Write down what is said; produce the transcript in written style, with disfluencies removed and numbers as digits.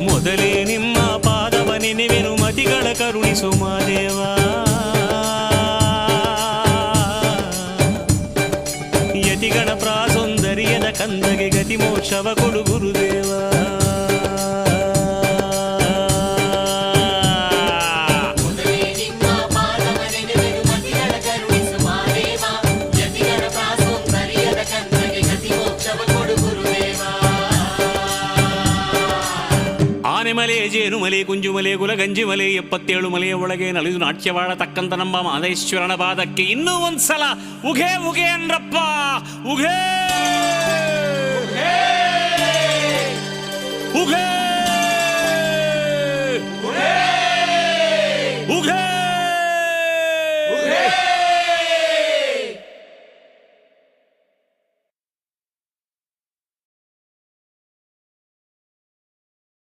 ಮೊದಲೇ ನಿಮ್ಮ ಪಾದವ ನೆನೆವೆನು ಮತಿಗಳ ಕರುಣಿಸು ಮಾದೇವ. ಯತಿಗಣ ಪ್ರಾಸೌಂದರ್ಯದ ಕಂದಗೆ ಗತಿ ಮೋಕ್ಷವ ಕೊಡು ಗುರುದೇವ. ಆನೆಮಲೆ, ಜೇನುಮಲೆ, ಕುಂಜುಮಲೆ, ಗುಲಗಂಜಿಮಲೆ 77 ಮಲೆಯ ಒಳಗೆ ನಲಿದು ನಾಟ್ಯವಾಡತಕ್ಕಂಥ ನಮ್ಮ ಮಾದೇಶ್ವರನ ಪಾದಕ್ಕೆ ಇನ್ನೂ ಒಂದ್ಸಲ ಉಘೇ ಉಘೇ ಅನ್ರಪ್ಪ, ಉಘೇ ಉಘೇ.